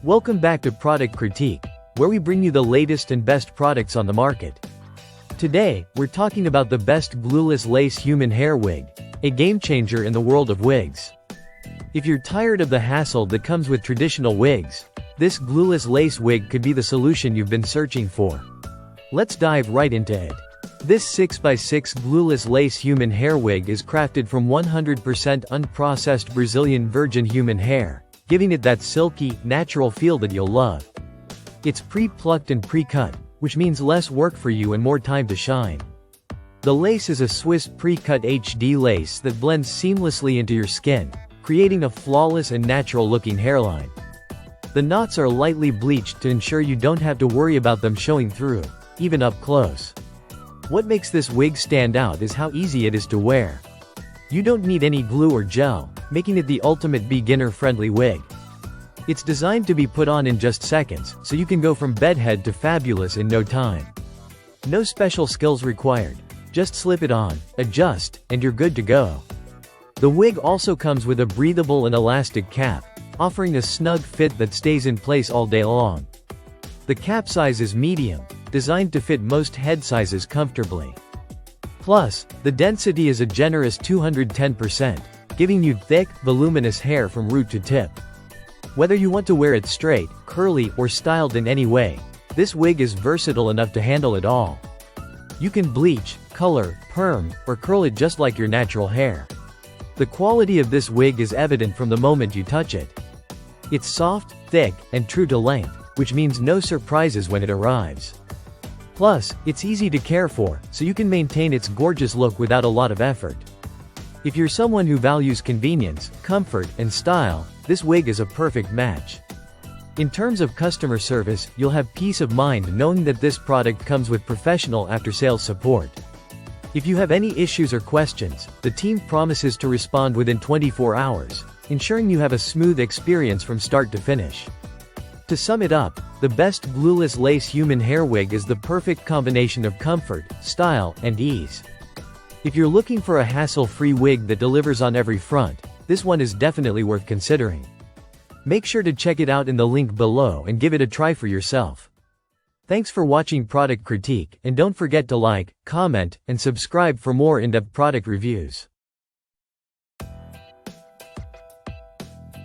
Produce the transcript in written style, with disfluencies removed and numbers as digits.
Welcome back to Product Critique, where we bring you the latest and best products on the market. Today, we're talking about the best glueless lace human hair wig, a game changer in the world of wigs. If you're tired of the hassle that comes with traditional wigs, this glueless lace wig could be the solution you've been searching for. Let's dive right into it. This 6x6 Glueless Lace Human Hair Wig is crafted from 100% unprocessed Brazilian virgin human hair, giving it that silky, natural feel that you'll love. It's pre-plucked and pre-cut, which means less work for you and more time to shine. The lace is a Swiss pre-cut HD lace that blends seamlessly into your skin, creating a flawless and natural-looking hairline. The knots are lightly bleached to ensure you don't have to worry about them showing through, even up close. What makes this wig stand out is how easy it is to wear. You don't need any glue or gel, making it the ultimate beginner-friendly wig. It's designed to be put on in just seconds, so you can go from bedhead to fabulous in no time. No special skills required. Just slip it on, adjust, and you're good to go. The wig also comes with a breathable and elastic cap, offering a snug fit that stays in place all day long. The cap size is medium, designed to fit most head sizes comfortably. Plus, the density is a generous 210%, giving you thick, voluminous hair from root to tip. Whether you want to wear it straight, curly, or styled in any way, this wig is versatile enough to handle it all. You can bleach, color, perm, or curl it just like your natural hair. The quality of this wig is evident from the moment you touch it. It's soft, thick, and true to length, which means no surprises when it arrives. Plus, it's easy to care for, so you can maintain its gorgeous look without a lot of effort. If you're someone who values convenience, comfort, and style, this wig is a perfect match. In terms of customer service, you'll have peace of mind knowing that this product comes with professional after-sales support. If you have any issues or questions, the team promises to respond within 24 hours, ensuring you have a smooth experience from start to finish. To sum it up, the best glueless lace human hair wig is the perfect combination of comfort, style, and ease. If you're looking for a hassle-free wig that delivers on every front, this one is definitely worth considering. Make sure to check it out in the link below and give it a try for yourself. Thanks for watching Product Critique, and don't forget to like, comment, and subscribe for more in-depth product reviews.